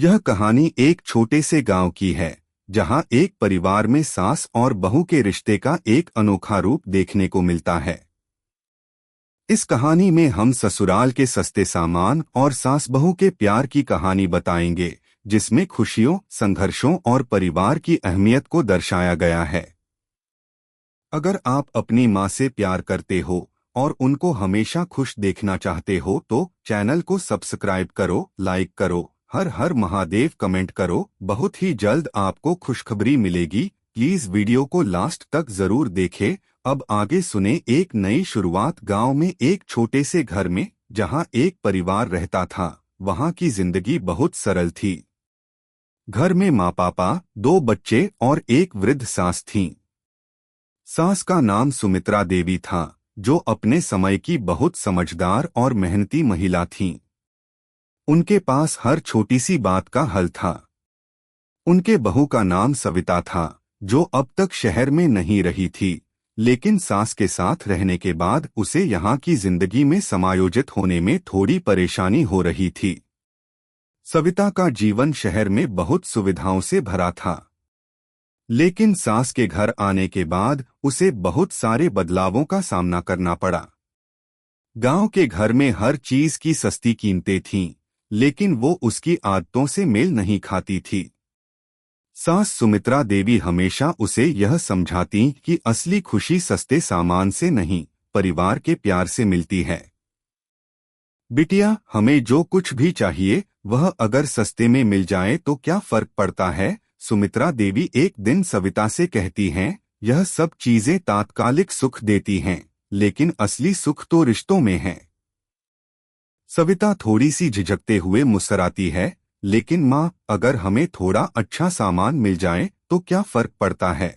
यह कहानी एक छोटे से गांव की है, जहां एक परिवार में सास और बहू के रिश्ते का एक अनोखा रूप देखने को मिलता है। इस कहानी में हम ससुराल के सस्ते सामान और सास बहू के प्यार की कहानी बताएंगे, जिसमें खुशियों, संघर्षों और परिवार की अहमियत को दर्शाया गया है। अगर आप अपनी माँ से प्यार करते हो और उनको हमेशा खुश देखना चाहते हो तो चैनल को सब्सक्राइब करो, लाइक करो, हर हर महादेव कमेंट करो। बहुत ही जल्द आपको खुशखबरी मिलेगी। प्लीज वीडियो को लास्ट तक जरूर देखें। अब आगे सुने एक नई शुरुआत। गांव में एक छोटे से घर में जहां एक परिवार रहता था, वहां की जिंदगी बहुत सरल थी। घर में माँ पापा, दो बच्चे और एक वृद्ध सास थीं। सास का नाम सुमित्रा देवी था, जो अपने समय की बहुत समझदार और मेहनती महिला थीं। उनके पास हर छोटी सी बात का हल था। उनके बहू का नाम सविता था, जो अब तक शहर में नहीं रही थी, लेकिन सास के साथ रहने के बाद उसे यहाँ की जिंदगी में समायोजित होने में थोड़ी परेशानी हो रही थी। सविता का जीवन शहर में बहुत सुविधाओं से भरा था, लेकिन सास के घर आने के बाद उसे बहुत सारे बदलावों का सामना करना पड़ा। गांव के घर में हर चीज की सस्ती कीमतें थीं, लेकिन वो उसकी आदतों से मेल नहीं खाती थी। सास सुमित्रा देवी हमेशा उसे यह समझाती कि असली खुशी सस्ते सामान से नहीं, परिवार के प्यार से मिलती है। बिटिया, हमें जो कुछ भी चाहिए वह अगर सस्ते में मिल जाए तो क्या फर्क पड़ता है? सुमित्रा देवी एक दिन सविता से कहती हैं, यह सब चीजें तात्कालिक सुख देती हैं, लेकिन असली सुख तो रिश्तों में है। सविता थोड़ी सी झिझकते हुए मुस्कुराती है, लेकिन माँ, अगर हमें थोड़ा अच्छा सामान मिल जाए तो क्या फर्क पड़ता है?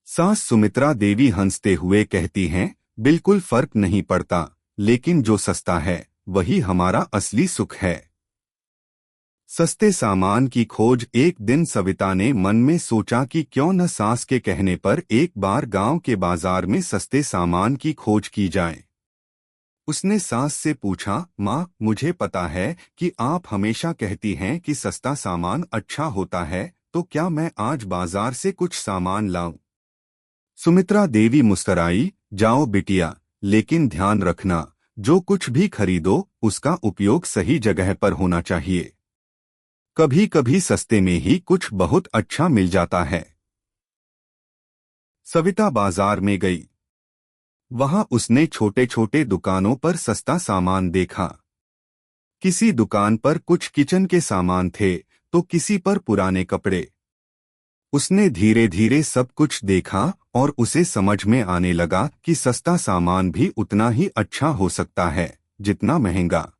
सास सुमित्रा देवी हंसते हुए कहती हैं, बिल्कुल फर्क नहीं पड़ता, लेकिन जो सस्ता है वही हमारा असली सुख है। सस्ते सामान की खोज। एक दिन सविता ने मन में सोचा कि क्यों न सास के कहने पर एक बार गांव के बाजार में सस्ते सामान की खोज की जाए। उसने सास से पूछा, माँ, मुझे पता है कि आप हमेशा कहती हैं कि सस्ता सामान अच्छा होता है, तो क्या मैं आज बाजार से कुछ सामान लाऊं? सुमित्रा देवी मुस्कुराई, जाओ बिटिया, लेकिन ध्यान रखना, जो कुछ भी खरीदो उसका उपयोग सही जगह पर होना चाहिए। कभी कभी सस्ते में ही कुछ बहुत अच्छा मिल जाता है। सविता बाजार में गई। वहां उसने छोटे छोटे दुकानों पर सस्ता सामान देखा। किसी दुकान पर कुछ किचन के सामान थे, तो किसी पर पुराने कपड़े। उसने धीरे धीरे सब कुछ देखा और उसे समझ में आने लगा कि सस्ता सामान भी उतना ही अच्छा हो सकता है जितना महंगा।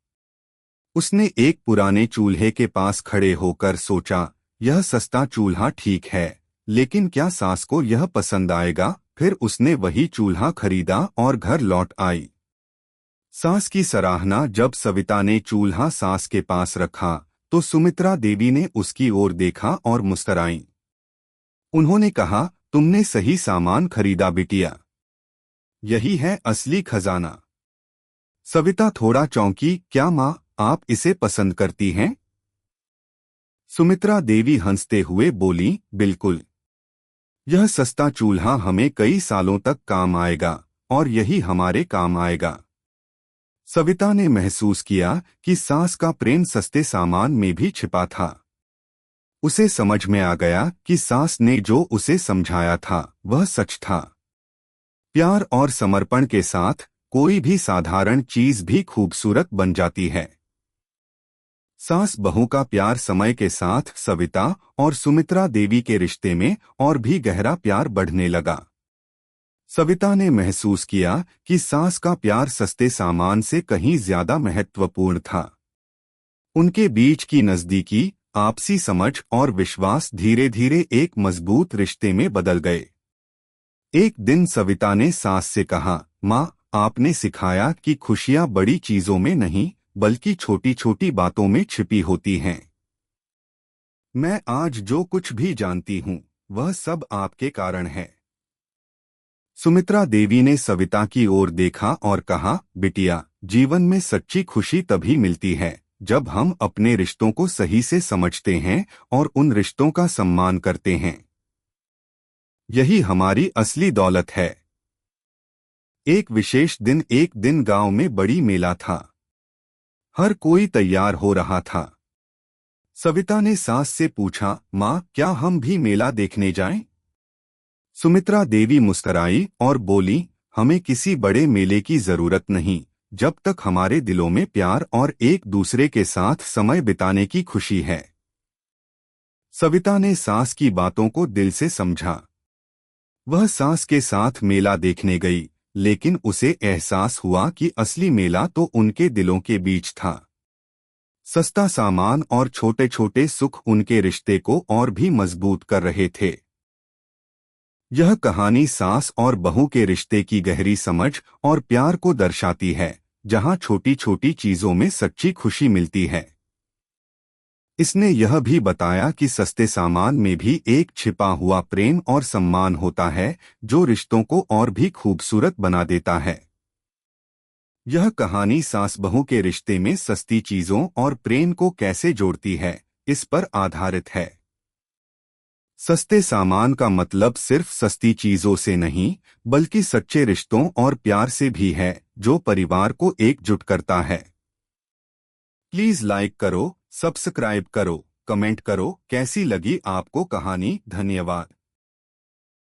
उसने एक पुराने चूल्हे के पास खड़े होकर सोचा, यह सस्ता चूल्हा ठीक है, लेकिन क्या सास को यह पसंद आएगा? फिर उसने वही चूल्हा खरीदा और घर लौट आई। सास की सराहना। जब सविता ने चूल्हा सास के पास रखा तो सुमित्रा देवी ने उसकी ओर देखा और मुस्कुराई। उन्होंने कहा, तुमने सही सामान खरीदा बिटिया, यही है असली खजाना। सविता थोड़ा चौंकी, क्या माँ, आप इसे पसंद करती हैं? सुमित्रा देवी हंसते हुए बोली, बिल्कुल, यह सस्ता चूल्हा हमें कई सालों तक काम आएगा और यही हमारे काम आएगा। सविता ने महसूस किया कि सास का प्रेम सस्ते सामान में भी छिपा था। उसे समझ में आ गया कि सास ने जो उसे समझाया था वह सच था। प्यार और समर्पण के साथ कोई भी साधारण चीज भी खूबसूरत बन जाती है। सास बहू का प्यार समय के साथ सविता और सुमित्रा देवी के रिश्ते में और भी गहरा प्यार बढ़ने लगा। सविता ने महसूस किया कि सास का प्यार सस्ते सामान से कहीं ज्यादा महत्वपूर्ण था। उनके बीच की नजदीकी, आपसी समझ और विश्वास धीरे धीरे एक मजबूत रिश्ते में बदल गए। एक दिन सविता ने सास से कहा, माँ, आपने सिखाया कि खुशियाँ बड़ी चीजों में नहीं बल्कि छोटी छोटी बातों में छिपी होती हैं। मैं आज जो कुछ भी जानती हूँ वह सब आपके कारण है। सुमित्रा देवी ने सविता की ओर देखा और कहा, बिटिया, जीवन में सच्ची खुशी तभी मिलती है जब हम अपने रिश्तों को सही से समझते हैं और उन रिश्तों का सम्मान करते हैं। यही हमारी असली दौलत है। एक विशेष दिन एक दिन गांव में बड़ी मेला था। हर कोई तैयार हो रहा था। सविता ने सास से पूछा, माँ, क्या हम भी मेला देखने जाएं? सुमित्रा देवी मुस्कराई और बोली, हमें किसी बड़े मेले की जरूरत नहीं, जब तक हमारे दिलों में प्यार और एक दूसरे के साथ समय बिताने की खुशी है। सविता ने सास की बातों को दिल से समझा। वह सास के साथ मेला देखने गई, लेकिन उसे एहसास हुआ कि असली मेला तो उनके दिलों के बीच था। सस्ता सामान और छोटे छोटे सुख उनके रिश्ते को और भी मजबूत कर रहे थे। यह कहानी सास और बहू के रिश्ते की गहरी समझ और प्यार को दर्शाती है, जहां छोटी छोटी चीजों में सच्ची खुशी मिलती है। इसने यह भी बताया कि सस्ते सामान में भी एक छिपा हुआ प्रेम और सम्मान होता है, जो रिश्तों को और भी खूबसूरत बना देता है। यह कहानी सास बहू के रिश्ते में सस्ती चीजों और प्रेम को कैसे जोड़ती है, इस पर आधारित है। सस्ते सामान का मतलब सिर्फ सस्ती चीजों से नहीं, बल्कि सच्चे रिश्तों और प्यार से भी है, जो परिवार को एकजुट करता है। प्लीज लाइक करो, सब्सक्राइब करो, कमेंट करो कैसी लगी आपको कहानी। धन्यवाद।